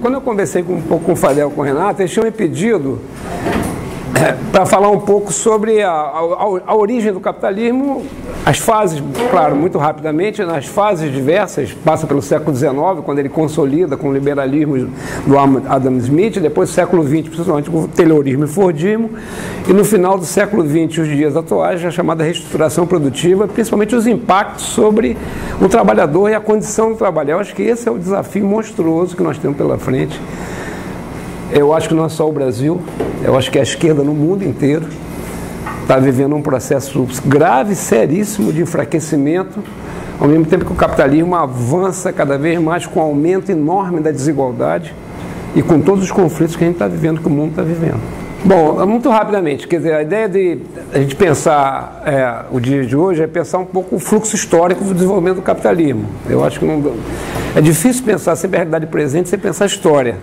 quando eu conversei um pouco com o Fadel, com o Renato, eles tinham me pedido para falar um pouco sobre a origem do capitalismo, as fases, claro, muito rapidamente, nas fases diversas, passa pelo século XIX, quando ele consolida com o liberalismo do Adam Smith, depois do século XX, principalmente com o Taylorismo e Fordismo, e no final do século XX, os dias atuais, a chamada reestruturação produtiva, principalmente os impactos sobre o trabalhador e a condição do trabalho. Eu acho que esse é o desafio monstruoso que nós temos pela frente. Eu acho que não é só o Brasil, eu acho que a esquerda no mundo inteiro está vivendo um processo grave, seríssimo de enfraquecimento, ao mesmo tempo que o capitalismo avança cada vez mais com um aumento enorme da desigualdade e com todos os conflitos que a gente está vivendo, que o mundo está vivendo. Bom, muito rapidamente, quer dizer, a ideia de a gente pensar o dia de hoje é pensar um pouco o fluxo histórico do desenvolvimento do capitalismo. Eu acho que é difícil pensar sempre a realidade presente sem pensar a história.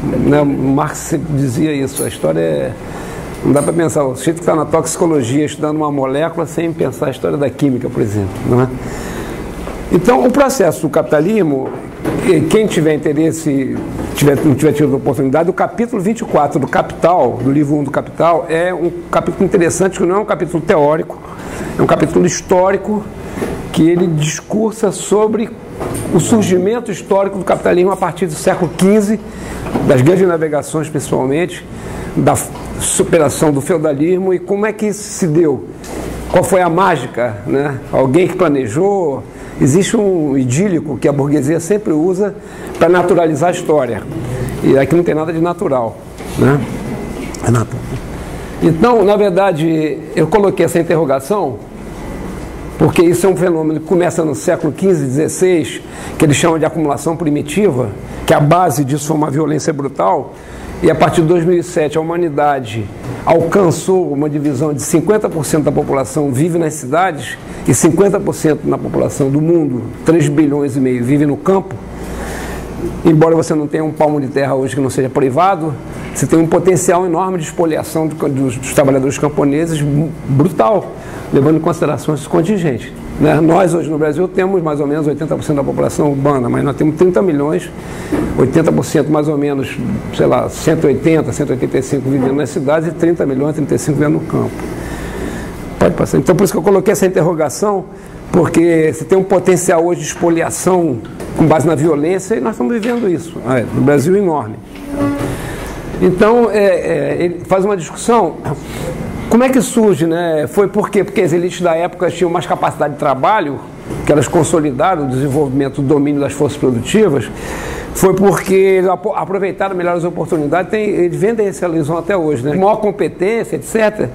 Né? Marx sempre dizia isso, a história não dá para pensar, o sujeito que está na toxicologia estudando uma molécula sem pensar a história da química, por exemplo. Não é? Então, o processo do capitalismo, quem tiver interesse, não tiver tido a oportunidade, o capítulo 24 do Capital, do livro 1 do Capital, é um capítulo interessante, que não é um capítulo teórico, é um capítulo histórico, que ele discursa sobre o surgimento histórico do capitalismo a partir do século XV, das grandes navegações principalmente, da superação do feudalismo e como é que isso se deu. Qual foi a mágica, né? Alguém que planejou. Existe um idílico que a burguesia sempre usa para naturalizar a história. E aqui não tem nada de natural, né? Então, na verdade, eu coloquei essa interrogação porque isso é um fenômeno que começa no século XV, XVI, que eles chamam de acumulação primitiva, que a base disso foi uma violência brutal, e a partir de 2007 a humanidade alcançou uma divisão de 50% da população vive nas cidades e 50% na população do mundo, 3,5 bilhões, vive no campo. Embora você não tenha um palmo de terra hoje que não seja privado, você tem um potencial enorme de espoliação dos trabalhadores camponeses brutal, levando em consideração esse contingente. Né? Nós hoje no Brasil temos mais ou menos 80% da população urbana, mas nós temos 30 milhões, 80% mais ou menos, sei lá, 180, 185 vivendo nas cidades e 30 milhões, 35 vivendo no campo. Pode passar. Então por isso que eu coloquei essa interrogação, porque você tem um potencial hoje de espoliação com base na violência e nós estamos vivendo isso, no Brasil enorme. Então, ele faz uma discussão, como é que surge, né? Foi por quê? Porque as elites da época tinham mais capacidade de trabalho, que elas consolidaram o desenvolvimento, o domínio das forças produtivas, foi porque eles aproveitaram melhor as oportunidades, eles vendem essa ilusão até hoje, né? Maior competência, etc.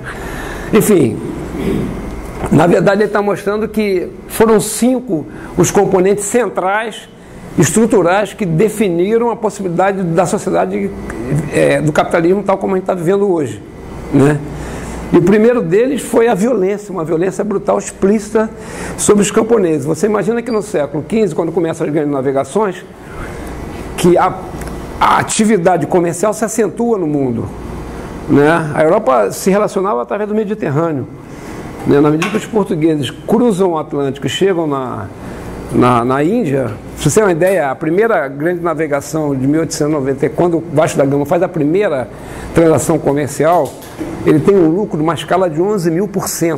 Enfim, na verdade ele está mostrando que foram 5 os componentes centrais estruturais que definiram a possibilidade da sociedade do capitalismo tal como a gente está vivendo hoje, né? E o primeiro deles foi a violência, uma violência brutal explícita sobre os camponeses. Você imagina que no século XV, quando começam as grandes navegações, que a atividade comercial se acentua no mundo, né? A Europa se relacionava através do Mediterrâneo, né? Na medida que os portugueses cruzam o Atlântico e chegam na Índia, se você tem uma ideia, a primeira grande navegação de 1890, quando o Vasco da Gama faz a primeira transação comercial, ele tem um lucro de uma escala de 11.000%,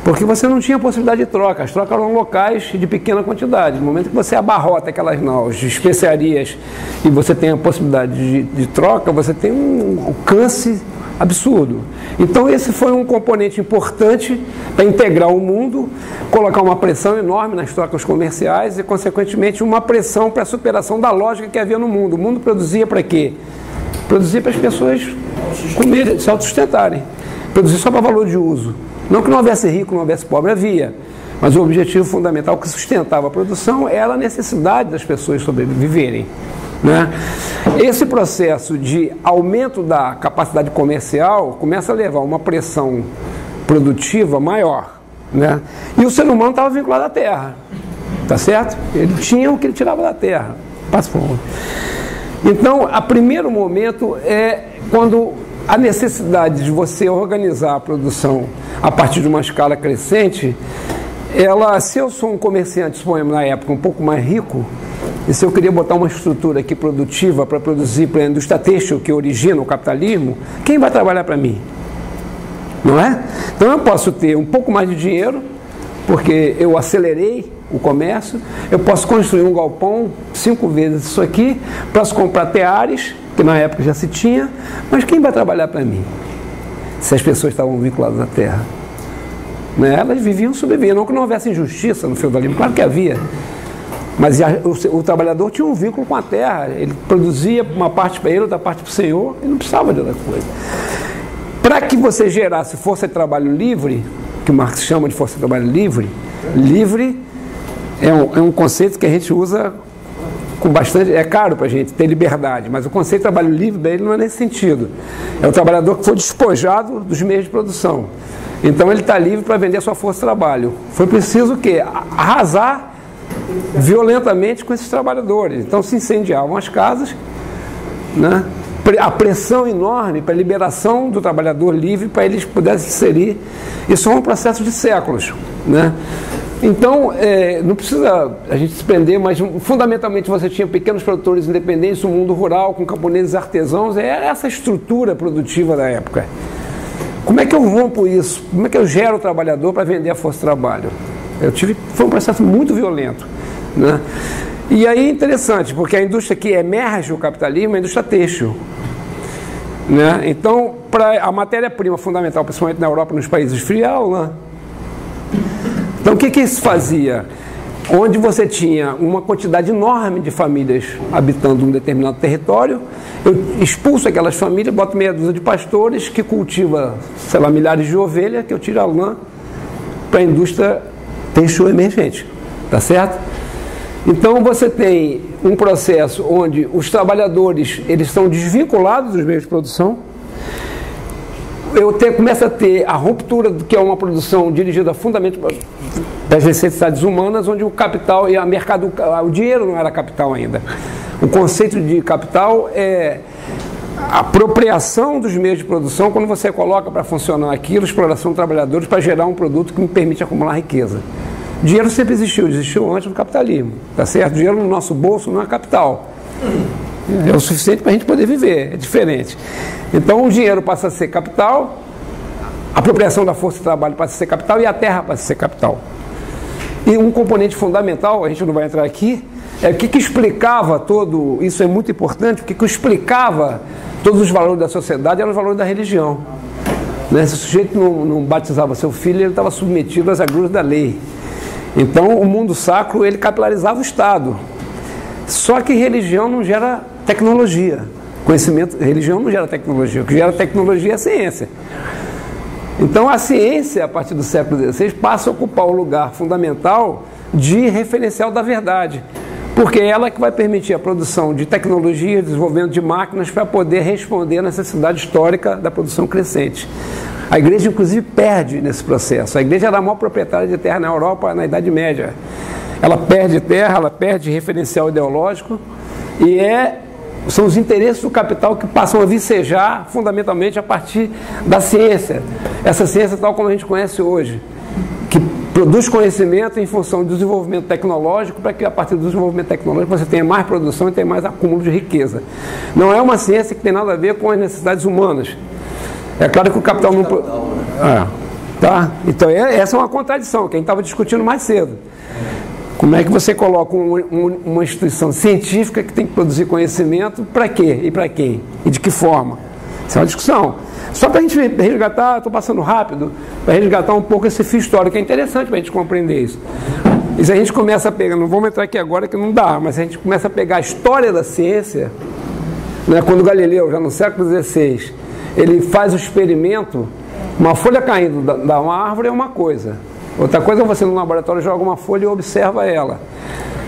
porque você não tinha possibilidade de troca, as trocas eram locais de pequena quantidade. No momento que você abarrota aquelas naus de especiarias e você tem a possibilidade de troca, você tem um alcance absurdo. Então esse foi um componente importante para integrar o mundo, colocar uma pressão enorme nas trocas comerciais e, consequentemente, uma pressão para a superação da lógica que havia no mundo. O mundo produzia para quê? Produzia para as pessoas comerem, se autossustentarem. Produzia só para valor de uso. Não que não houvesse rico, não houvesse pobre, havia. Mas o objetivo fundamental que sustentava a produção era a necessidade das pessoas sobreviverem, né? Esse processo de aumento da capacidade comercial começa a levar uma pressão produtiva maior, né? E o ser humano estava vinculado à terra, tá certo? Ele tinha o que ele tirava da terra. Passa por favor. Então, o primeiro momento é quando a necessidade de você organizar a produção a partir de uma escala crescente se eu sou um comerciante, suponhamos, na época, um pouco mais rico, e se eu queria botar uma estrutura aqui produtiva para produzir para a indústria têxtil que origina o capitalismo, quem vai trabalhar para mim? Não é? Então eu posso ter um pouco mais de dinheiro, porque eu acelerei o comércio, eu posso construir um galpão 5 vezes isso aqui, posso comprar teares, que na época já se tinha, mas quem vai trabalhar para mim? Se as pessoas estavam vinculadas à terra. Né? Elas viviam sobrevivendo, não que não houvesse injustiça no feudalismo, claro que havia. Mas o trabalhador tinha um vínculo com a terra, ele produzia uma parte para ele, outra parte para o senhor, e não precisava de outra coisa. Para que você gerasse força de trabalho livre, que o Marx chama de força de trabalho livre, livre é um conceito que a gente usa com bastante, é caro para a gente ter liberdade, mas o conceito de trabalho livre dele não é nesse sentido. É o trabalhador que foi despojado dos meios de produção. Então ele está livre para vender a sua força de trabalho. Foi preciso o quê? Arrasar violentamente com esses trabalhadores. Então se incendiavam as casas, né? A pressão enorme para a liberação do trabalhador livre, para eles pudessem inserir. Isso é um processo de séculos, né? Então, não precisa a gente se prender, mas fundamentalmente você tinha pequenos produtores independentes no mundo rural, com camponeses artesãos, era essa estrutura produtiva da época. Como é que eu rompo isso? Como é que eu gero o trabalhador para vender a força de trabalho? Foi um processo muito violento, né? E aí é interessante, porque a indústria que emerge o capitalismo é a indústria têxtil, né? Então, para a matéria-prima fundamental, principalmente na Europa, nos países frios, né? Então, o que se fazia? Onde você tinha uma quantidade enorme de famílias habitando um determinado território, eu expulso aquelas famílias, boto meia dúzia de pastores que cultiva, sei lá, milhares de ovelhas, que eu tiro a lã para a indústria têxtil emergente, tá certo? Então você tem um processo onde os trabalhadores eles estão desvinculados dos meios de produção. Começa a ter a ruptura do que é uma produção dirigida fundamentalmente das necessidades humanas, onde o capital e o dinheiro não era capital ainda. O conceito de capital é a apropriação dos meios de produção quando você coloca para funcionar aquilo, exploração de trabalhadores para gerar um produto que me permite acumular riqueza. Dinheiro sempre existiu antes do capitalismo, tá certo? Dinheiro no nosso bolso não é capital. É o suficiente para a gente poder viver, é diferente. Então o dinheiro passa a ser capital, a apropriação da força de trabalho passa a ser capital e a terra passa a ser capital. E um componente fundamental, a gente não vai entrar aqui, é o que explicava todo, isso é muito importante, o que explicava todos os valores da sociedade eram os valores da religião. Né? Se o sujeito não batizava seu filho, ele estava submetido às agruras da lei. Então o mundo sacro, ele capilarizava o Estado. Só que religião não gera tecnologia. Religião não gera tecnologia. O que gera tecnologia é a ciência. Então a ciência, a partir do século XVI, passa a ocupar o lugar fundamental de referencial da verdade. Porque é ela que vai permitir a produção de tecnologia, desenvolvimento de máquinas para poder responder à necessidade histórica da produção crescente. A igreja, inclusive, perde nesse processo. A igreja era a maior proprietária de terra na Europa na Idade Média. Ela perde terra, ela perde referencial ideológico e são os interesses do capital que passam a vicejar fundamentalmente a partir da ciência. Essa ciência tal como a gente conhece hoje, que produz conhecimento em função do desenvolvimento tecnológico para que a partir do desenvolvimento tecnológico você tenha mais produção e tenha mais acúmulo de riqueza. Não é uma ciência que tem nada a ver com as necessidades humanas. É claro que o capital não... Tá? Então essa é uma contradição que a gente estava discutindo mais cedo. Como é que você coloca uma instituição científica que tem que produzir conhecimento para quê e para quem? E de que forma? Isso é uma discussão. Só para a gente resgatar, estou passando rápido, para resgatar um pouco esse fio histórico, é interessante para a gente compreender isso. E se a gente começa a pegar, não vamos entrar aqui agora que não dá, mas se a gente começa a pegar a história da ciência, né, quando Galileu, já no século XVI, ele faz o experimento, uma folha caindo da uma árvore é uma coisa. Outra coisa é você no laboratório joga uma folha e observa ela.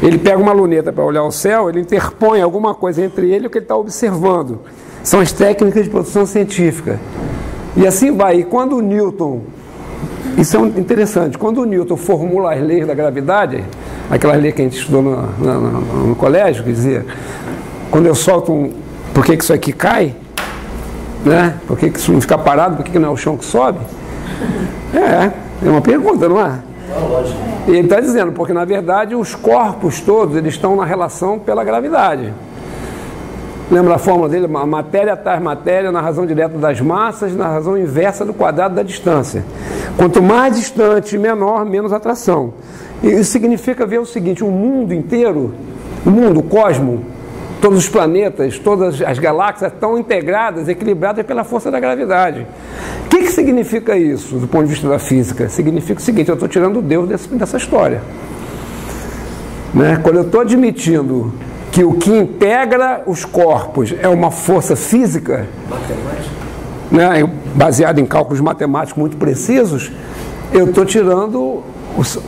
Ele pega uma luneta para olhar o céu, ele interpõe alguma coisa entre ele e o que ele está observando. São as técnicas de produção científica. E assim vai. E quando o Newton... Isso é interessante. Quando o Newton formula as leis da gravidade, aquela lei que a gente estudou no colégio, quer dizer, quando eu solto por que isso aqui cai? Né? Por que isso não fica parado? Por que não é o chão que sobe? É uma pergunta, não é? E ele está dizendo, porque na verdade os corpos todos eles estão na relação pela gravidade. Lembra a fórmula dele? A matéria atrás matéria na razão direta das massas, na razão inversa do quadrado da distância. Quanto mais distante e menor, menos atração. Isso significa ver o seguinte, o mundo inteiro, o mundo, o cosmo, todos os planetas, todas as galáxias estão integradas, equilibradas pela força da gravidade. O que significa isso, do ponto de vista da física? Significa o seguinte, eu estou tirando Deus dessa história. Né? Quando eu estou admitindo que o que integra os corpos é uma força física, né, baseada em cálculos matemáticos muito precisos, eu estou tirando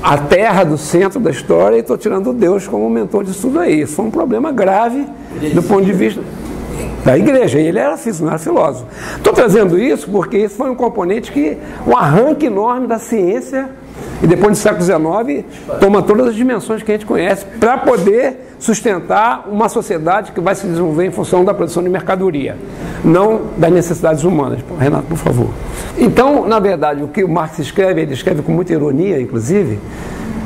a Terra do centro da história e estou tirando Deus como mentor disso tudo aí. Isso foi um problema grave do ponto de vista da igreja. E ele era físico, não era filósofo. Estou trazendo isso porque isso foi um componente que, um arranque enorme da ciência, e depois do século XIX, toma todas as dimensões que a gente conhece para poder sustentar uma sociedade que vai se desenvolver em função da produção de mercadoria, não das necessidades humanas. Renato, por favor. Então, na verdade, o que o Marx escreve, ele escreve com muita ironia, inclusive, ele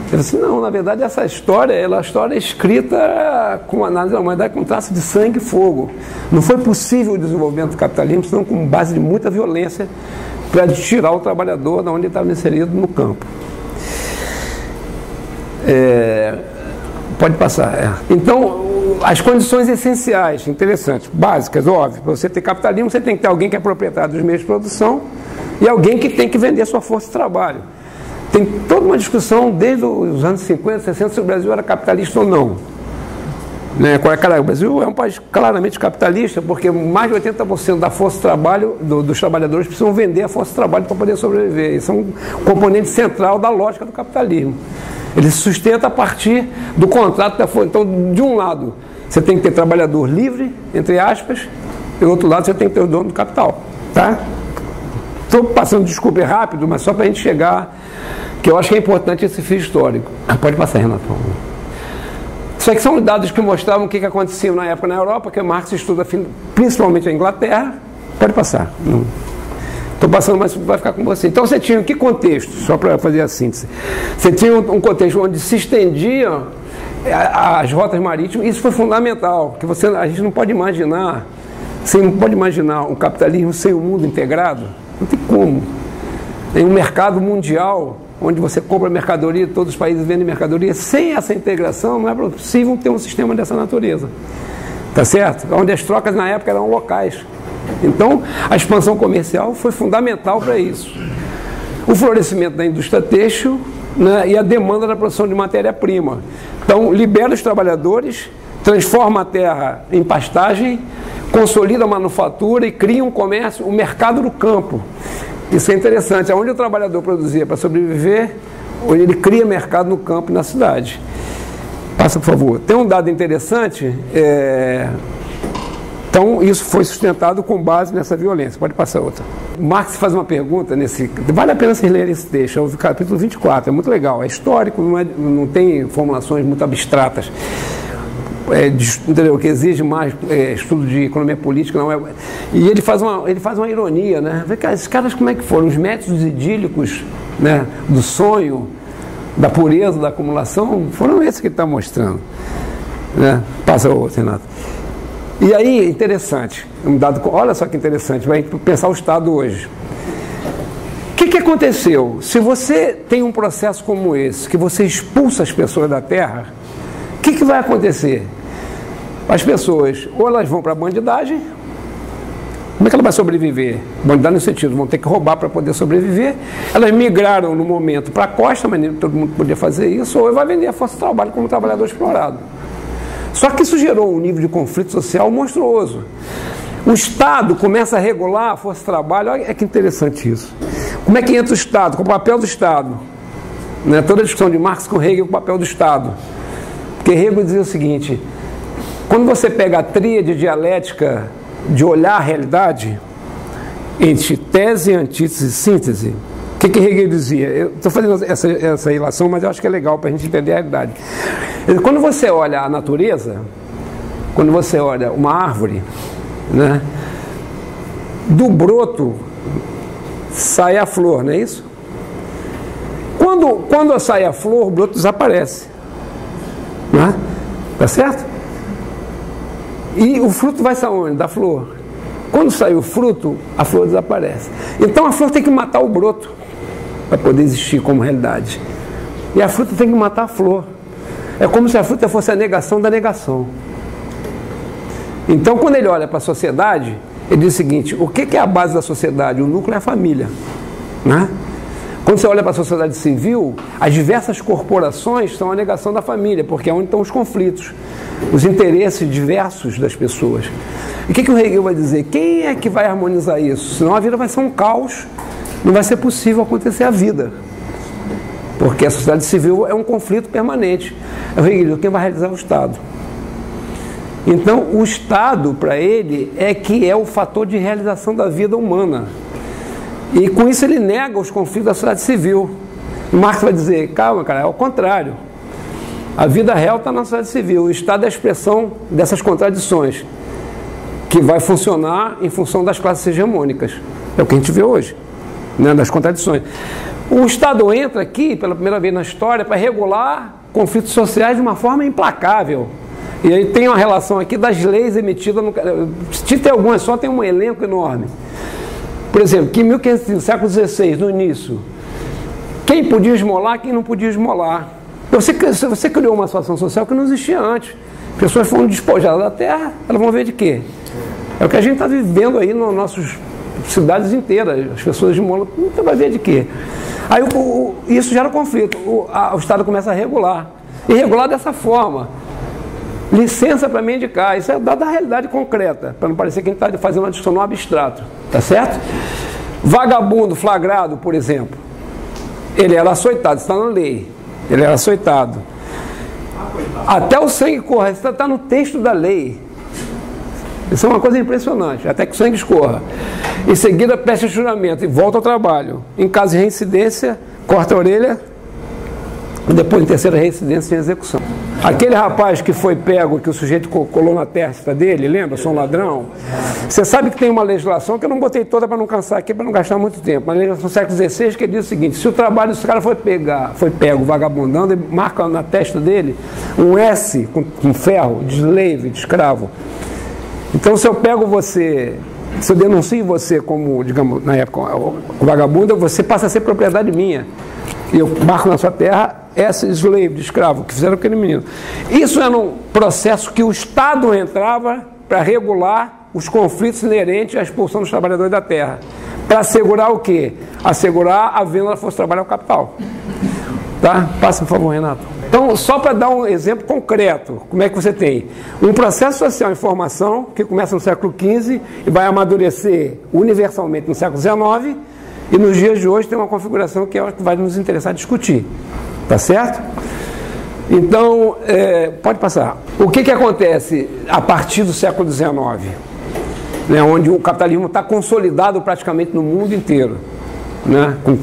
diz assim, não, na verdade, essa história, ela é uma história escrita com análise da humanidade com traço de sangue e fogo. Não foi possível o desenvolvimento do capitalismo, senão com base de muita violência, para tirar o trabalhador de onde ele estava inserido no campo. Pode passar. Então, as condições essenciais, interessantes, básicas, óbvio, para você ter capitalismo, você tem que ter alguém que é proprietário dos meios de produção e alguém que tem que vender sua força de trabalho. Tem toda uma discussão desde os anos 50, 60, se o Brasil era capitalista ou não. Né? O Brasil é um país claramente capitalista, porque mais de 80% da força de trabalho, dos trabalhadores precisam vender a força de trabalho para poder sobreviver. Isso é um componente central da lógica do capitalismo. Ele se sustenta a partir do contrato da força. Então, de um lado, você tem que ter trabalhador livre, entre aspas, e do outro lado, você tem que ter o dono do capital. Tá? Estou passando desculpa rápido, mas só para a gente chegar, que eu acho que é importante esse fio histórico. Pode passar, Renato. Isso aqui são dados que mostravam o que acontecia na época na Europa, que Marx estuda principalmente a Inglaterra. Pode passar. Estou passando, mas vai ficar com você. Então você tinha que contexto, só para fazer a síntese. Você tinha um contexto onde se estendiam as rotas marítimas, isso foi fundamental, que a gente não pode imaginar, você não pode imaginar um capitalismo sem um mundo integrado, não tem como. Tem um mercado mundial, onde você compra mercadoria, todos os países vendem mercadoria, sem essa integração não é possível ter um sistema dessa natureza. Tá certo? Onde as trocas na época eram locais. Então, a expansão comercial foi fundamental para isso. O florescimento da indústria têxtil, né, e a demanda da produção de matéria-prima. Então, libera os trabalhadores, transforma a terra em pastagem, consolida a manufatura e cria um comércio, um mercado do campo. Isso é interessante. Onde o trabalhador produzia para sobreviver, ele cria mercado no campo e na cidade. Passa, por favor. Tem um dado interessante. Então, isso foi sustentado com base nessa violência. Pode passar outra. Marx faz uma pergunta vale a pena vocês lerem esse texto, é o capítulo 24, é muito legal, é histórico, não tem formulações muito abstratas, que exige mais estudo de economia política, não é? E ele faz uma ironia, né? Vê, cara, esses caras como é que foram? Os métodos idílicos, né, do sonho, da pureza, da acumulação, foram esses que ele está mostrando. Né? Passa o outro, Renato. E aí, interessante, olha só que interessante, vai pensar o Estado hoje. O que aconteceu? Se você tem um processo como esse, que você expulsa as pessoas da terra, o que vai acontecer? As pessoas, ou elas vão para a bandidagem, como é que ela vai sobreviver? Bandidagem no sentido, vão ter que roubar para poder sobreviver. Elas migraram no momento para a costa, mas nem todo mundo podia fazer isso, ou vai vender a força de trabalho como trabalhador explorado. Só que isso gerou um nível de conflito social monstruoso. O Estado começa a regular a força de trabalho. Olha que interessante isso. Como é que entra o Estado? Com o papel do Estado. Né? Toda a discussão de Marx com Hegel, com o papel do Estado. Porque Hegel dizia o seguinte, quando você pega a tríade dialética de olhar a realidade, entre tese, antítese e síntese, o que Hegel dizia? Eu estou fazendo essa relação, mas eu acho que é legal para a gente entender a realidade. Quando você olha a natureza, quando você olha uma árvore, né, do broto sai a flor, não é isso? Quando sai a flor, o broto desaparece. Né? Tá certo? E o fruto vai sair onde? Da flor. Quando sai o fruto, a flor desaparece. Então a flor tem que matar o broto para poder existir como realidade. E a fruta tem que matar a flor. É como se a fruta fosse a negação da negação. Então, quando ele olha para a sociedade, ele diz o seguinte: o que é a base da sociedade? O núcleo é a família. Né? Quando você olha para a sociedade civil, as diversas corporações são a negação da família, porque é onde estão os conflitos, os interesses diversos das pessoas. E o que o Hegel vai dizer? Quem é que vai harmonizar isso? Senão a vida vai ser um caos, não vai ser possível acontecer a vida. Porque a sociedade civil é um conflito permanente. É o Hegel, quem vai realizar o Estado. Então, o Estado, para ele, é que é o fator de realização da vida humana. E com isso ele nega os conflitos da sociedade civil. E Marx vai dizer, calma, cara, é o contrário. A vida real está na sociedade civil. O Estado é a expressão dessas contradições, que vai funcionar em função das classes hegemônicas. É o que a gente vê hoje, né, das contradições. O Estado entra aqui, pela primeira vez na história, para regular conflitos sociais de uma forma implacável. E aí tem uma relação aqui das leis emitidas, se tem algumas só, tem um elenco enorme. Por exemplo, que em 1500, no século XVI, no início, quem podia esmolar, quem não podia esmolar. Você criou uma situação social que não existia antes. Pessoas foram despojadas da terra, elas vão ver de quê? É o que a gente está vivendo aí nas nossas cidades inteiras. As pessoas esmolam, então vai ver de quê? Aí isso gera conflito. O Estado começa a regular. E regular dessa forma. Licença para mendicar. Isso é dado a realidade concreta, para não parecer que a gente está fazendo uma discussão no abstrato. Tá certo? Vagabundo flagrado, por exemplo. Ele era açoitado, está na lei. Ele era açoitado. Até o sangue corra. Isso está no texto da lei. Isso é uma coisa impressionante. Até que o sangue escorra. Em seguida, presta juramento e volta ao trabalho. Em caso de reincidência, corta a orelha. E depois, em terceira reincidência, tem execução. Aquele rapaz que foi pego, que o sujeito colou na testa dele, lembra? Sou um ladrão. Você sabe que tem uma legislação, que eu não botei toda para não cansar aqui, para não gastar muito tempo. Uma legislação do século XVI que diz o seguinte: se o trabalho desse cara foi pego vagabundando, ele marca na testa dele um S com ferro, de slave, de escravo. Então, se eu pego você, se eu denuncio você como, digamos, na época, o vagabundo, você passa a ser propriedade minha. E eu marco na sua terra essa slave, de escravo, que fizeram aquele menino. Isso era um processo que o Estado entrava para regular os conflitos inerentes à expulsão dos trabalhadores da terra. Para assegurar o quê? Assegurar a venda da força de trabalho ao capital. Tá? Passa, por favor, Renato. Então, só para dar um exemplo concreto, como é que você tem um processo social em formação, que começa no século XV e vai amadurecer universalmente no século XIX, e nos dias de hoje tem uma configuração que é o que vai nos interessar discutir. Tá certo? Então, pode passar. O que acontece a partir do século XIX? Né, onde o capitalismo está consolidado praticamente no mundo inteiro, né, com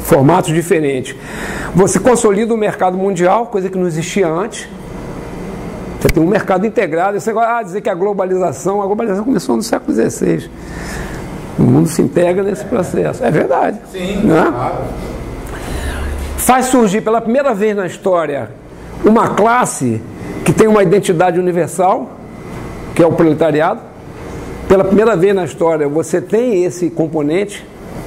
formatos diferentes. Você consolida o mercado mundial, coisa que não existia antes. Você tem um mercado integrado. Você vai dizer que a globalização começou no século XVI. O mundo se integra nesse processo. É verdade. Sim, né? Claro. Faz surgir pela primeira vez na história uma classe que tem uma identidade universal, que é o proletariado. Pela primeira vez na história você tem esse componente,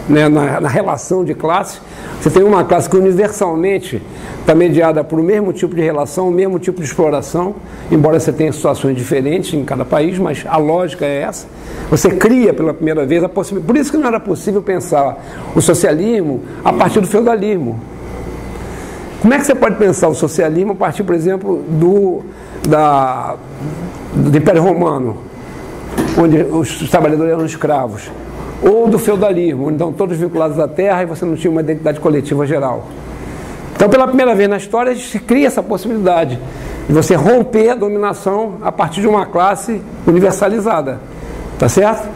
né, na relação de classe. Você tem uma classe que universalmente está mediada por o mesmo tipo de relação, o mesmo tipo de exploração, embora você tenha situações diferentes em cada país, mas a lógica é essa. Você cria pela primeira vez a possibilidade. Por isso que não era possível pensar o socialismo a partir do feudalismo. Como é que você pode pensar o socialismo a partir, por exemplo, do Império Romano, onde os trabalhadores eram escravos? Ou do feudalismo, onde estão todos vinculados à terra e você não tinha uma identidade coletiva geral. Então, pela primeira vez na história, se cria essa possibilidade de você romper a dominação a partir de uma classe universalizada. Tá certo?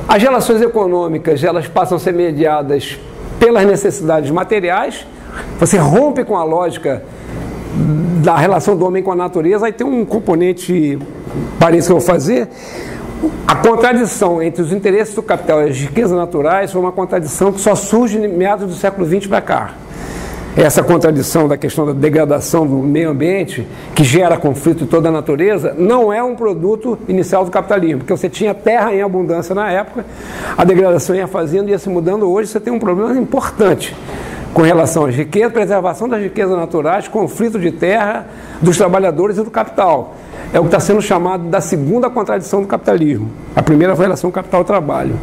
As relações econômicas, elas passam a ser mediadas pelas necessidades materiais. Você rompe com a lógica da relação do homem com a natureza. Aí tem um componente, parece que eu vou fazer. A contradição entre os interesses do capital e as riquezas naturais foi uma contradição que só surge em meados do século XX para cá. essa contradição da questão da degradação do meio ambiente, que gera conflito em toda a natureza, não é um produto inicial do capitalismo, porque você tinha terra em abundância na época, a degradação ia fazendo, ia se mudando. Hoje você tem um problema importante com relação às riquezas, preservação das riquezas naturais, conflito de terra, dos trabalhadores e do capital. É o que está sendo chamado da segunda contradição do capitalismo. A primeira foi a relação capital-trabalho.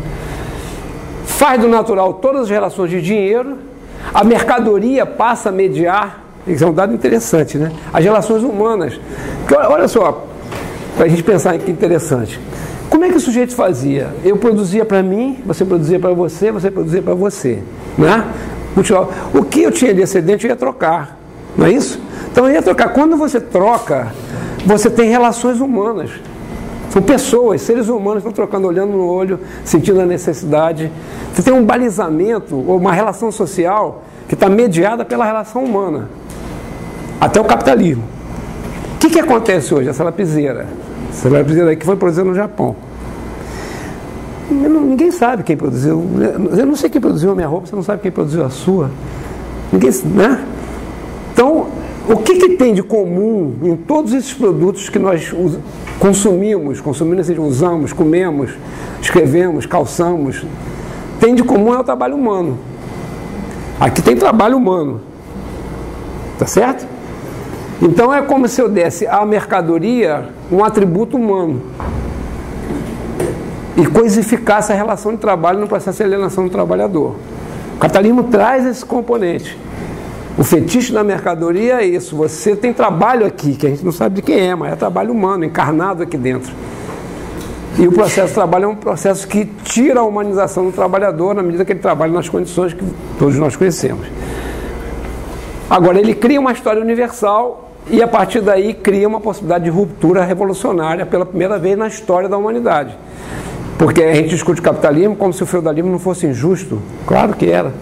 Faz do natural todas as relações de dinheiro, a mercadoria passa a mediar, isso é um dado interessante, né? As relações humanas. Porque, olha só, para a gente pensar que interessante. Como é que o sujeito fazia? Eu produzia para mim, você produzia para você, você produzia para você, né? O que eu tinha de excedente eu ia trocar, não é isso? Então eu ia trocar. Quando você troca, você tem relações humanas. São pessoas, seres humanos que estão trocando, olhando no olho, sentindo a necessidade. Você tem um balizamento, ou uma relação social que está mediada pela relação humana. Até o capitalismo. O que acontece hoje? Essa lapiseira. Essa lapiseira aí que foi produzida no Japão. Ninguém sabe quem produziu. Eu não sei quem produziu a minha roupa, você não sabe quem produziu a sua. Ninguém, né? Então, o que tem de comum em todos esses produtos que nós consumimos, usamos, comemos, escrevemos, calçamos, tem de comum é o trabalho humano. Aqui tem trabalho humano. Tá certo? Então é como se eu desse à mercadoria um atributo humano e coisificasse a relação de trabalho no processo de alienação do trabalhador. O capitalismo traz esse componente. O fetiche da mercadoria é isso. Você tem trabalho aqui, que a gente não sabe de quem é, mas é trabalho humano, encarnado aqui dentro. E o processo de trabalho é um processo que tira a humanização do trabalhador na medida que ele trabalha nas condições que todos nós conhecemos. Agora, ele cria uma história universal e, a partir daí, cria uma possibilidade de ruptura revolucionária pela primeira vez na história da humanidade. Porque a gente discute o capitalismo como se o feudalismo não fosse injusto. Claro que era.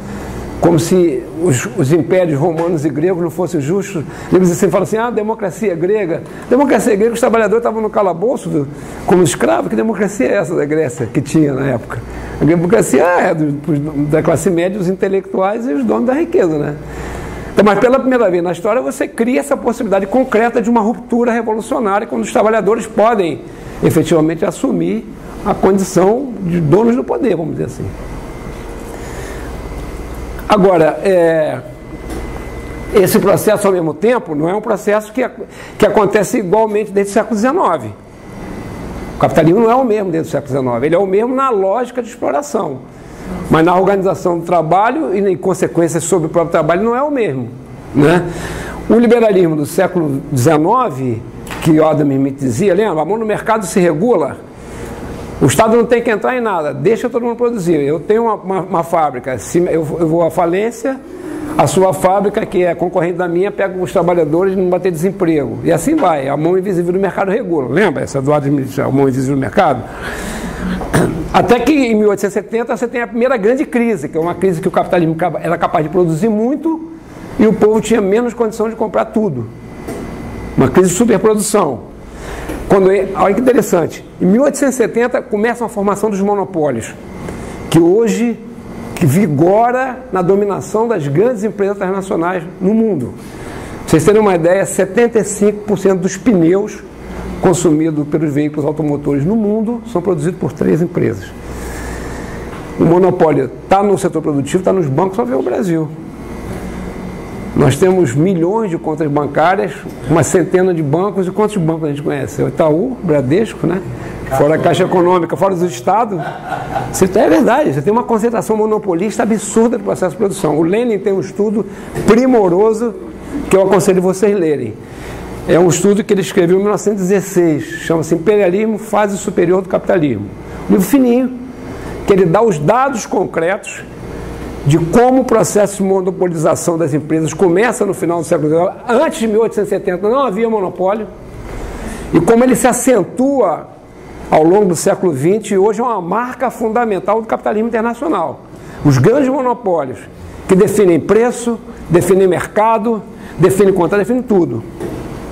Como se os impérios romanos e gregos não fossem justos. Eles sempre falam assim, democracia grega. Democracia grega, os trabalhadores estavam no calabouço como escravos. Que democracia é essa da Grécia que tinha na época? A democracia é da classe média, os intelectuais e os donos da riqueza, né? Então, mas pela primeira vez na história você cria essa possibilidade concreta de uma ruptura revolucionária quando os trabalhadores podem efetivamente assumir a condição de donos do poder, vamos dizer assim. Agora, esse processo ao mesmo tempo não é um processo que acontece igualmente desde o século XIX. O capitalismo não é o mesmo desde o século XIX, ele é o mesmo na lógica de exploração. Mas na organização do trabalho e em consequências sobre o próprio trabalho não é o mesmo, né? O liberalismo do século XIX, que Adam Smith dizia, lembra? A mão no mercado se regula, o Estado não tem que entrar em nada, deixa todo mundo produzir. Eu tenho uma fábrica, se eu vou à falência, a sua fábrica, que é concorrente da minha, pega os trabalhadores e não vai ter desemprego. E assim vai, a mão invisível do mercado regula. Lembra essa do Adam Smith, a mão invisível do mercado? Até que em 1870 você tem a primeira grande crise, que é uma crise que o capitalismo era capaz de produzir muito e o povo tinha menos condição de comprar tudo. Uma crise de superprodução. Olha que interessante, em 1870 começa a formação dos monopólios, que hoje vigora na dominação das grandes empresas internacionais no mundo. Pra vocês terem uma ideia, 75% dos pneus consumidos pelos veículos automotores no mundo são produzidos por 3 empresas. O monopólio está no setor produtivo, está nos bancos, só vê o Brasil. Nós temos milhões de contas bancárias, uma centena de bancos, e quantos bancos a gente conhece? O Itaú, Bradesco, né? Fora a Caixa Econômica, fora os estados. É verdade, você tem uma concentração monopolista absurda do processo de produção. O Lenin tem um estudo primoroso que eu aconselho vocês lerem. É um estudo que ele escreveu em 1916, chama-se Imperialismo, Fase Superior do Capitalismo. Um livro fininho, que ele dá os dados concretos de como o processo de monopolização das empresas começa no final do século XIX. Antes de 1870 não havia monopólio, e como ele se acentua ao longo do século XX, e hoje é uma marca fundamental do capitalismo internacional. Os grandes monopólios, que definem preço, definem mercado, definem contrato, definem tudo.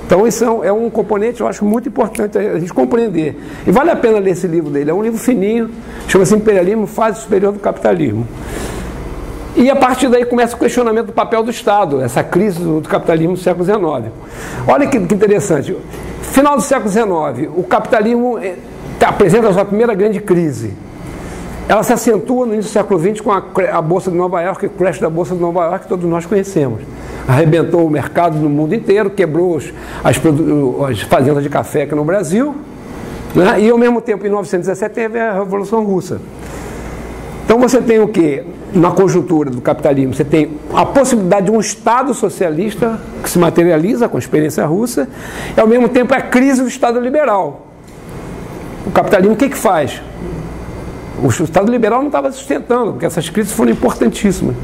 Então isso é um componente, eu acho, muito importante a gente compreender. E vale a pena ler esse livro dele, é um livro fininho, chama-se Imperialismo, Fase Superior do Capitalismo. E a partir daí começa o questionamento do papel do Estado, essa crise do capitalismo do século XIX. Olha que interessante, final do século XIX, o capitalismo apresenta a sua primeira grande crise. Ela se acentua no início do século XX com a Bolsa de Nova York, o crash da Bolsa de Nova York, que todos nós conhecemos. Arrebentou o mercado no mundo inteiro, quebrou as fazendas de café aqui no Brasil, né? E ao mesmo tempo, em 1917, teve a Revolução Russa. Então você tem o quê? Na conjuntura do capitalismo, você tem a possibilidade de um Estado socialista que se materializa com a experiência russa, e ao mesmo tempo a crise do Estado liberal. O capitalismo o que faz? O Estado liberal não estava sustentando, porque essas crises foram importantíssimas.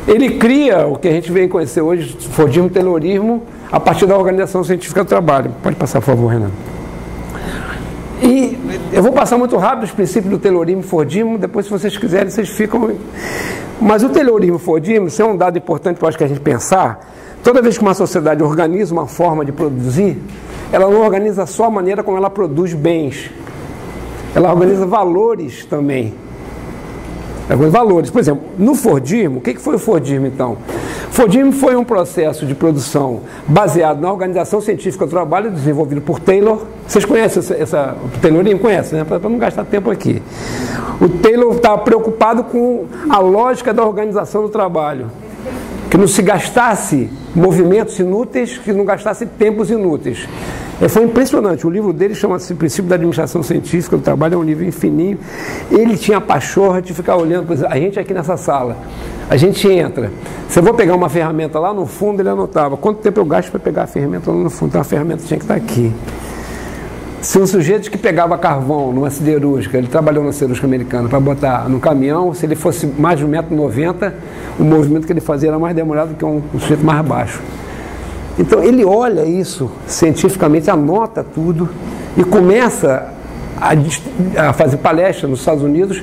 Ele cria o que a gente vem conhecer hoje, Fordismo e Taylorismo, a partir da Organização Científica do Trabalho. Pode passar, por favor, Renan. E eu vou passar muito rápido os princípios do Taylorismo e Fordismo, depois, se vocês quiserem, vocês ficam... Mas o Taylorismo e o Fordismo, isso é um dado importante que eu acho que a gente pensar. Toda vez que uma sociedade organiza uma forma de produzir, ela não organiza só a maneira como ela produz bens. Ela organiza valores também. Valores. Por exemplo, no Fordismo, o que foi o Fordismo, então? O Fordismo foi um processo de produção baseado na Organização Científica do Trabalho, desenvolvido por Taylor. Vocês conhecem o Taylorismo? Conhecem, né? Para não gastar tempo aqui. O Taylor estava preocupado com a lógica da organização do trabalho. Que não se gastasse movimentos inúteis, que não gastasse tempos inúteis. Foi impressionante, o livro dele chama-se Princípio da Administração Científica do Trabalho, é um livro fininho. Ele tinha a pachorra de ficar olhando, por exemplo, a gente aqui nessa sala, a gente entra, se eu vou pegar uma ferramenta lá no fundo, ele anotava quanto tempo eu gasto para pegar a ferramenta lá no fundo, então a ferramenta tinha que estar aqui. Se um sujeito que pegava carvão numa siderúrgica, ele trabalhou na siderúrgica americana, para botar no caminhão, se ele fosse mais de 1,90 m, o movimento que ele fazia era mais demorado que um sujeito mais baixo. Então ele olha isso cientificamente, anota tudo e começa a fazer palestra nos Estados Unidos,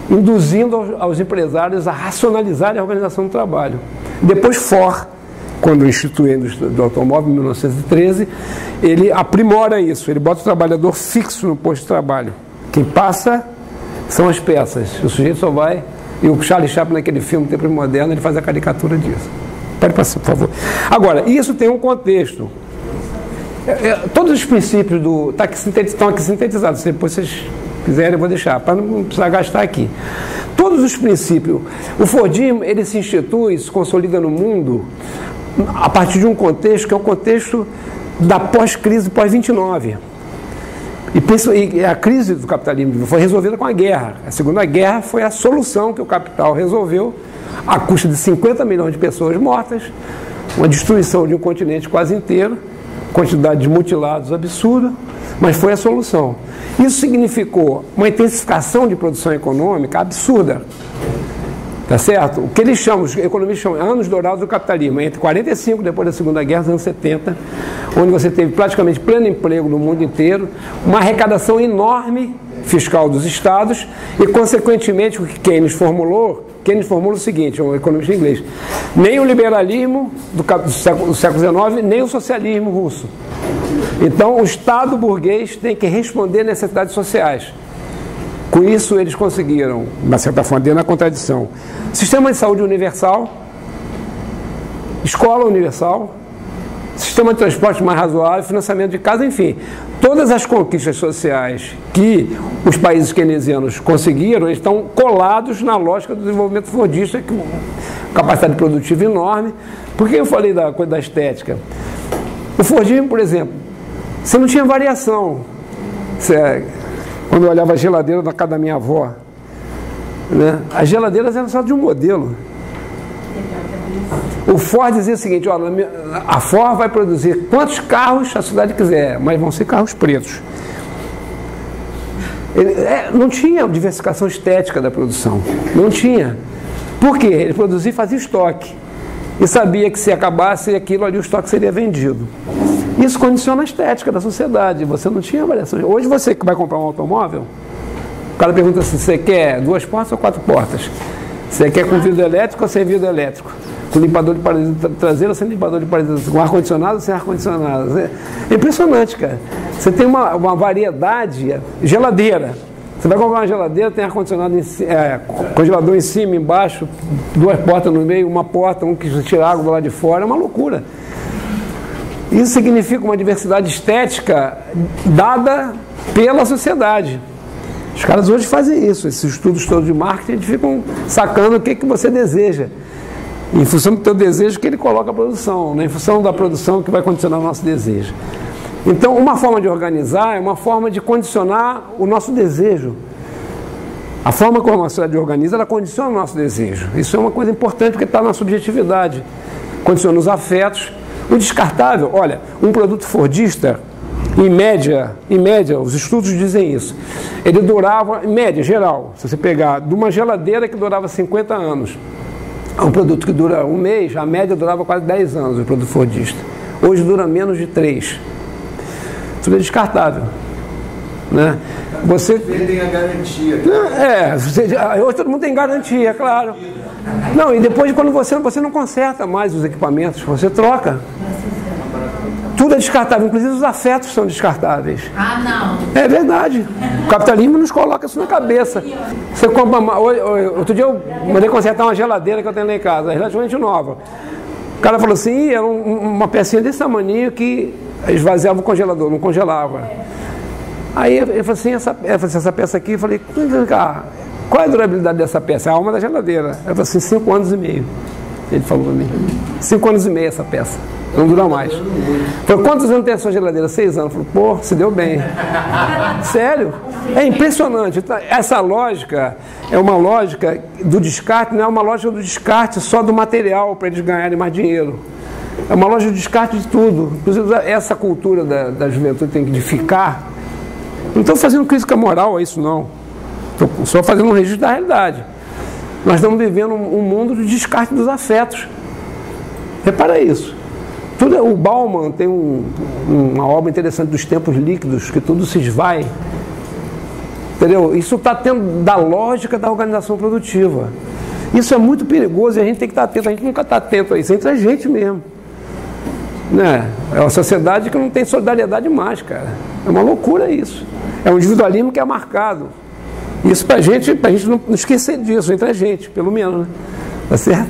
induzindo aos empresários a racionalizar a organização do trabalho. Depois Ford, quando institui a indústria do automóvel, em 1913, ele aprimora isso, ele bota o trabalhador fixo no posto de trabalho. Quem passa são as peças, o sujeito só vai, e o Charlie Chaplin naquele filme Tempo Moderno, ele faz a caricatura disso. Pode passar, por favor. Agora, isso tem um contexto. Todos os princípios estão aqui sintetizados, depois vocês quiserem eu vou deixar, para não precisar gastar aqui. Todos os princípios, o Fordismo, ele se institui, se consolida no mundo, a partir de um contexto que é o contexto da pós-crise, pós-29. E a crise do capitalismo foi resolvida com a guerra. A Segunda Guerra foi a solução que o capital resolveu, à custa de 50 milhões de pessoas mortas, uma destruição de um continente quase inteiro, quantidade de mutilados absurda, mas foi a solução. Isso significou uma intensificação de produção econômica absurda. Tá certo? O que eles chamam, os economistas chamam anos dourados do capitalismo, entre 45, depois da Segunda Guerra, os anos 70, onde você teve praticamente pleno emprego no mundo inteiro, uma arrecadação enorme fiscal dos estados e, consequentemente, o que Keynes formula o seguinte, um economista inglês: nem o liberalismo do século XIX, nem o socialismo russo. Então, o Estado burguês tem que responder a necessidades sociais. Com isso, eles conseguiram, de certa forma, dentro da contradição, sistema de saúde universal, escola universal, sistema de transporte mais razoável, financiamento de casa, enfim. Todas as conquistas sociais que os países keynesianos conseguiram, eles estão colados na lógica do desenvolvimento fordista, com capacidade produtiva enorme. Por que eu falei da coisa da estética? O Fordismo, por exemplo, você não tinha variação. Quando eu olhava a geladeira da casa da minha avó, né, as geladeiras eram só de um modelo. O Ford dizia o seguinte: olha, a Ford vai produzir quantos carros a cidade quiser, mas vão ser carros pretos. Não tinha diversificação estética da produção, não tinha. Por quê? Ele produzia e fazia estoque, e sabia que se acabasse aquilo ali, o estoque seria vendido. Isso condiciona a estética da sociedade, você não tinha variações. Hoje você que vai comprar um automóvel, o cara pergunta se você quer 2 portas ou 4 portas, você quer com vidro elétrico ou sem vidro elétrico, com limpador de parede traseiro ou sem limpador de parede, com ar-condicionado ou sem ar-condicionado. É impressionante, cara. Você tem uma variedade. Geladeira. Você vai comprar uma geladeira, tem ar-condicionado, congelador em cima, embaixo, 2 portas no meio, uma porta, um que tira água do lado de fora, é uma loucura. Isso significa uma diversidade estética dada pela sociedade. Os caras hoje fazem isso, esses estudos todos de marketing, eles ficam sacando o que você deseja. Em função do teu desejo que ele coloca a produção, né? Em função da produção que vai condicionar o nosso desejo. Então, uma forma de organizar é uma forma de condicionar o nosso desejo. A forma como a sociedade organiza, ela condiciona o nosso desejo. Isso é uma coisa importante porque está na subjetividade. Condiciona os afetos. O descartável, olha, um produto fordista, em média, os estudos dizem isso. Ele durava, em média, geral, se você pegar de uma geladeira que durava 50 anos, a um produto que dura um mês, a média durava quase 10 anos, o produto fordista. Hoje dura menos de 3. Tudo é descartável, né? Você tem a garantia. Hoje todo mundo tem garantia, claro. Não, e depois quando você não conserta mais os equipamentos, você troca. Tudo é descartável, inclusive os afetos são descartáveis. Ah, não. É verdade. O capitalismo nos coloca isso na cabeça. Você compra outro dia eu mandei consertar uma geladeira que eu tenho lá em casa, relativamente nova. O cara falou assim, era uma pecinha desse tamanho que esvaziava o congelador, não congelava. Aí ele falou assim, essa peça aqui, eu falei, qual é a durabilidade dessa peça? É a alma da geladeira. Ele falou assim, 5 anos e meio. Ele falou para mim, 5 anos e meio essa peça, não dura mais. Falei, quantos anos tem a sua geladeira? 6 anos. Falei, pô, se deu bem. Sério? É impressionante. Essa lógica é uma lógica do descarte, não é uma lógica do descarte só do material para eles ganharem mais dinheiro. É uma lógica de descarte de tudo. Inclusive, essa cultura da juventude tem que edificar. Não estou fazendo crítica moral a isso, não. Estou só fazendo um registro da realidade. Nós estamos vivendo um mundo de descarte dos afetos. Repara isso. O Bauman tem uma obra interessante dos tempos líquidos, que tudo se esvai. Entendeu? Isso está tendo da lógica da organização produtiva. Isso é muito perigoso e a gente tem que estar atento. A gente nunca está atento a isso, entre a gente mesmo. Né? É uma sociedade que não tem solidariedade mais, cara. É uma loucura isso. É um individualismo que é marcado. Isso pra gente não esquecer disso, entre a gente, pelo menos, né? Tá certo?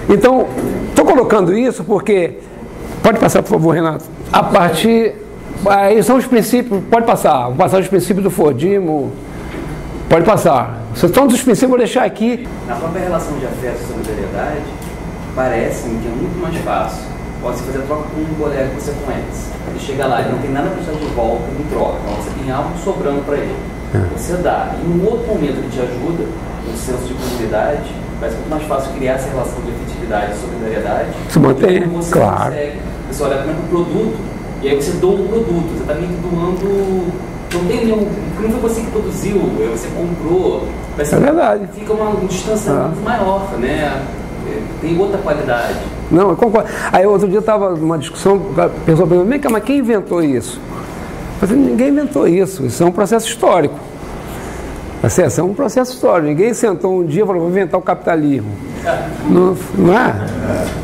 Então, estou colocando isso porque... Pode passar, por favor, Renato. A partir... Aí são os princípios... Pode passar. Vou passar os princípios do Fordismo. Pode passar. Todos os princípios vou deixar aqui. Na própria relação de afeto e solidariedade, parece-me que é muito mais fácil. Pode-se fazer a troca com um colega que você conhece. Ele chega lá, ele não tem nada para precisar de volta, ele troca. Então você tem algo sobrando para ele. Você dá. E num outro momento ele te ajuda, no senso de comunidade, parece muito mais fácil criar essa relação de afetividade e solidariedade. Se mantém, você claro. Consegue. Você olha para o produto, e aí você doa o produto. Você está meio que doando... Não tem nenhum... Não foi você que produziu, você comprou. Mas é verdade. Fica uma distanciamento maior, né? Tem outra qualidade. Não, eu concordo. Aí outro dia estava numa discussão, a pessoa perguntou, mas quem inventou isso? Eu falei, ninguém inventou isso, isso é um processo histórico. Isso é um processo histórico. Ninguém sentou um dia e falou, vou inventar o capitalismo. Não é?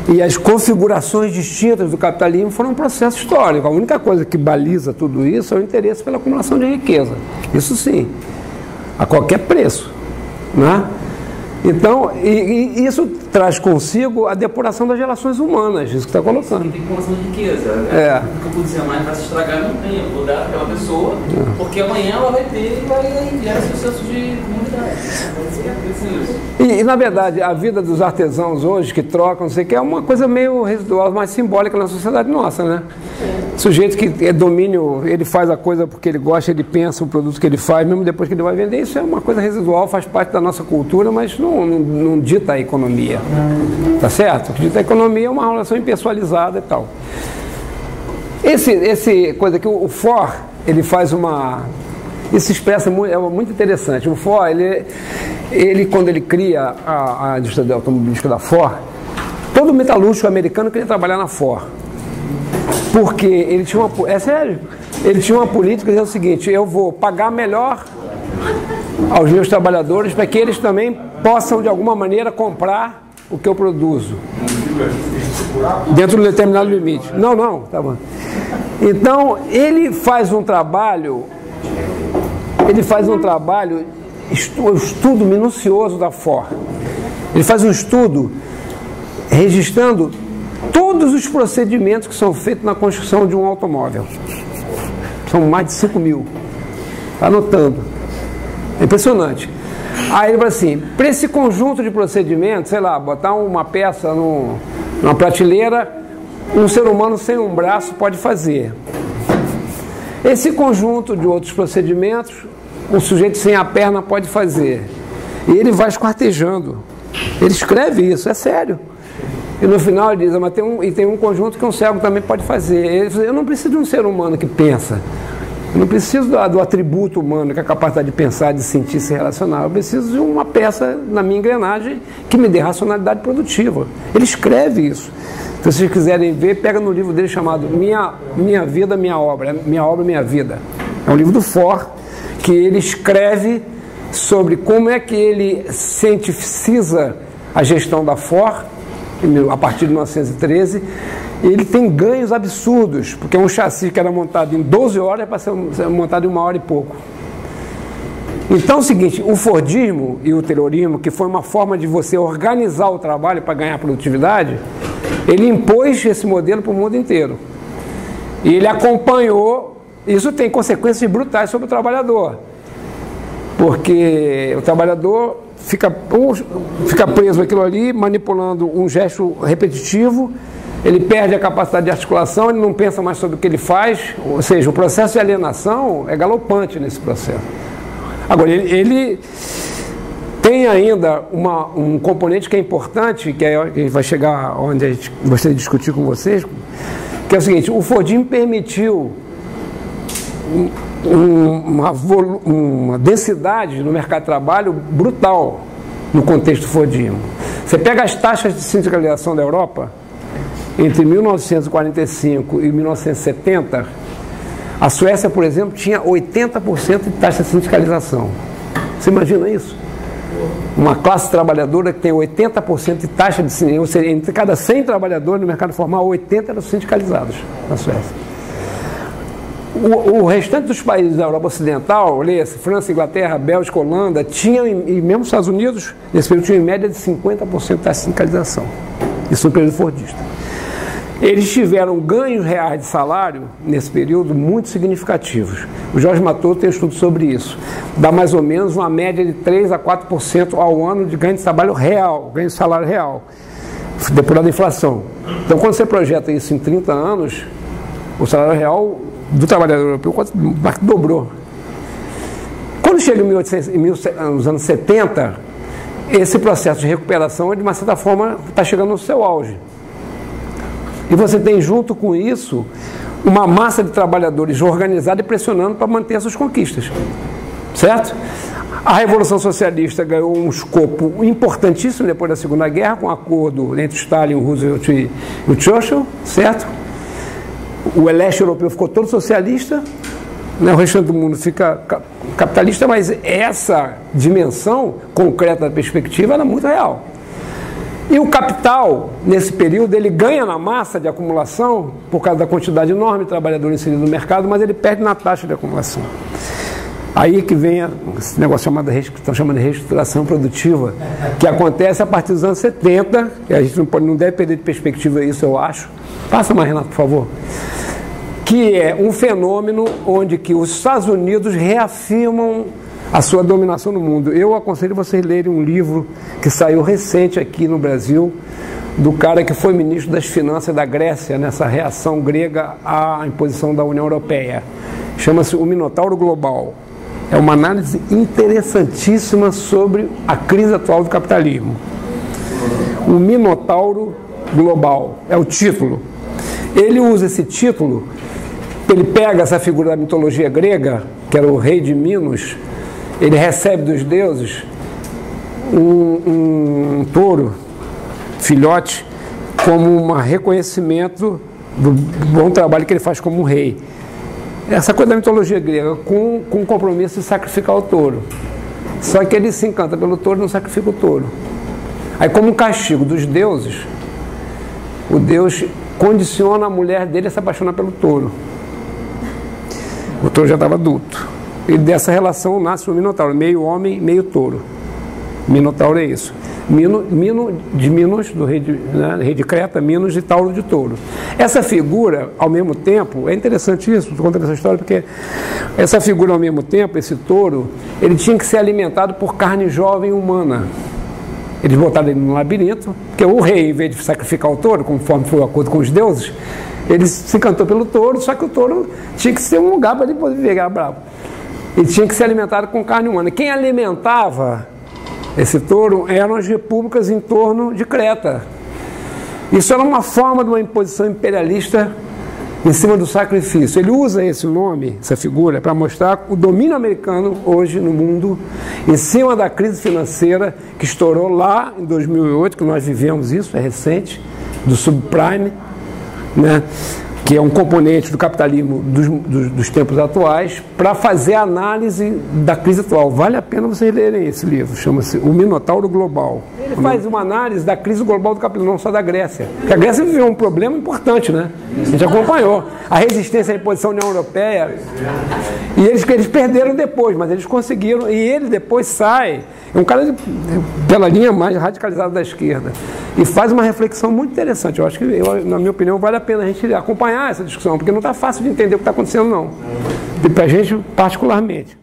E as configurações distintas do capitalismo foram um processo histórico. A única coisa que baliza tudo isso é o interesse pela acumulação de riqueza. Isso sim, a qualquer preço. Não é? Então, e isso traz consigo a depuração das relações humanas, isso que está colocando. Tem acumulação de riqueza. O que eu produzir mais vai se estragar, não tem. Eu vou dar para aquela pessoa, porque amanhã ela vai ter e vai enviar esse senso de comunidade. E, na verdade, a vida dos artesãos hoje, que trocam, não sei o que, é uma coisa meio residual, mais simbólica na sociedade nossa, né? O sujeito que é domínio, ele faz a coisa porque ele gosta, ele pensa o produto que ele faz, mesmo depois que ele vai vender, isso é uma coisa residual, faz parte da nossa cultura, mas não dita a economia, tá certo? O que dita a economia é uma relação impessoalizada e tal. Esse coisa que o Ford, ele faz uma... Isso se expressa muito, é muito interessante. O Ford, ele quando ele cria a indústria automobilística da Ford, todo metalúrgico americano queria trabalhar na Ford. Porque ele tinha uma... É sério. Ele tinha uma política dizendo o seguinte, eu vou pagar melhor aos meus trabalhadores para que eles também possam, de alguma maneira, comprar o que eu produzo. Dentro de um determinado limite. Não, tá bom. Então, ele faz um trabalho ele faz um trabalho, estudo minucioso da FOR. Ele faz um estudo registrando todos os procedimentos que são feitos na construção de um automóvel. São mais de 5.000. Está anotando. É impressionante. Aí ele fala assim, para esse conjunto de procedimentos, sei lá, botar uma peça numa prateleira, um ser humano sem um braço pode fazer. Esse conjunto de outros procedimentos, um sujeito sem a perna pode fazer. E ele vai esquartejando. Ele escreve isso, é sério. E no final ele diz, mas tem um conjunto que um cego também pode fazer. Ele diz, eu não preciso de um ser humano que pensa. Eu não preciso do atributo humano, que é a capacidade de pensar, de sentir, se relacionar. Eu preciso de uma peça na minha engrenagem que me dê racionalidade produtiva. Ele escreve isso. Se vocês quiserem ver, pega no livro dele chamado Minha Vida, Minha Obra. Minha Obra, Minha Vida. É um livro do FOR, que ele escreve sobre como é que ele cientificiza a gestão da FOR, a partir de 1913, e ele tem ganhos absurdos, porque um chassi que era montado em 12 horas é para ser montado em 1 hora e pouco. Então é o seguinte, o Fordismo e o Taylorismo, que foi uma forma de você organizar o trabalho para ganhar produtividade, ele impôs esse modelo para o mundo inteiro. E ele acompanhou, isso tem consequências brutais sobre o trabalhador, porque o trabalhador fica preso aquilo ali, manipulando um gesto repetitivo, ele perde a capacidade de articulação, ele não pensa mais sobre o que ele faz, ou seja, o processo de alienação é galopante nesse processo. Agora, ele tem ainda um componente que é importante, que vai chegar onde a gente gostaria de discutir com vocês, que é o seguinte, o Fordismo permitiu uma densidade no mercado de trabalho brutal no contexto Fordismo. Você pega as taxas de sindicalização da Europa, entre 1945 e 1970, a Suécia, por exemplo, tinha 80% de taxa de sindicalização. Você imagina isso? Uma classe trabalhadora que tem 80% de taxa de sindicalização, ou seja, entre cada 100 trabalhadores no mercado formal, 80 eram sindicalizados na Suécia. O restante dos países da Europa Ocidental, leia-se, França, Inglaterra, Bélgica, Holanda, tinham, e mesmo os Estados Unidos, nesse período, tinham em média de 50% de taxa de sindicalização. Isso no período fordista. Eles tiveram ganhos reais de salário, nesse período, muito significativos. O Jorge Matou tem um estudo sobre isso. Dá mais ou menos uma média de 3% a 4% ao ano de ganho de trabalho real, ganho de salário real, depurado da inflação. Então, quando você projeta isso em 30 anos, o salário real do trabalhador europeu dobrou. Quando chega nos anos 70, esse processo de recuperação, de uma certa forma, está chegando no seu auge. E você tem, junto com isso, uma massa de trabalhadores organizada e pressionando para manter essas conquistas. Certo? A Revolução Socialista ganhou um escopo importantíssimo depois da Segunda Guerra, com um acordo entre Stalin, o Roosevelt e o Churchill, certo? O leste europeu ficou todo socialista, né? O restante do mundo fica capitalista, mas essa dimensão concreta da perspectiva era muito real. E o capital, nesse período, ele ganha na massa de acumulação, por causa da quantidade enorme de trabalhadores inseridos no mercado, mas ele perde na taxa de acumulação. Aí que vem esse negócio que estão chamando de reestruturação produtiva, que acontece a partir dos anos 70, e a gente não deve perder de perspectiva isso, eu acho. Passa mais, Renato, por favor. Que é um fenômeno onde que os Estados Unidos reafirmam a sua dominação no mundo. Eu aconselho vocês lerem um livro que saiu recente aqui no Brasil, do cara que foi ministro das Finanças da Grécia, nessa reação grega à imposição da União Europeia. Chama-se O Minotauro Global. É uma análise interessantíssima sobre a crise atual do capitalismo. O Minotauro Global é o título. Ele usa esse título, ele pega essa figura da mitologia grega, que era o rei de Minos, ele recebe dos deuses um touro, filhote, como um reconhecimento do bom trabalho que ele faz como um rei. Essa coisa da mitologia grega, com o compromisso de sacrificar o touro. Só que ele se encanta pelo touro e não sacrifica o touro. Aí, como um castigo dos deuses, o deus condiciona a mulher dele a se apaixonar pelo touro. O touro já estava adulto. E dessa relação nasce o Minotauro, meio homem, meio touro. Minotauro é isso. Mino de Minos, do rei de Creta, Minos de Tauro de Touro. Essa figura, ao mesmo tempo, é interessante isso, estou contando essa história porque essa figura, ao mesmo tempo, esse touro, ele tinha que ser alimentado por carne jovem humana. Eles botaram ele no labirinto, porque o rei, em vez de sacrificar o touro, conforme foi o acordo com os deuses, ele se encantou pelo touro, só que o touro tinha que ser um lugar para ele poder pegar bravo. Ele tinha que ser alimentado com carne humana. Quem alimentava esse touro eram as repúblicas em torno de Creta. Isso era uma forma de uma imposição imperialista em cima do sacrifício. Ele usa esse nome, essa figura, para mostrar o domínio americano hoje no mundo, em cima da crise financeira que estourou lá em 2008, que nós vivemos isso, é recente, do subprime, né? Que é um componente do capitalismo dos tempos atuais, para fazer a análise da crise atual. Vale a pena vocês lerem esse livro, chama-se O Minotauro Global. Ele faz uma análise da crise global do capitalismo, não só da Grécia. Porque a Grécia viveu um problema importante, né? A gente acompanhou. A resistência à imposição da União Europeia. E eles perderam depois, mas eles conseguiram. E ele depois sai, é um cara pela linha mais radicalizada da esquerda. E faz uma reflexão muito interessante. Eu acho que, na minha opinião, vale a pena a gente acompanhar essa discussão, porque não está fácil de entender o que está acontecendo, não. E para a gente, particularmente.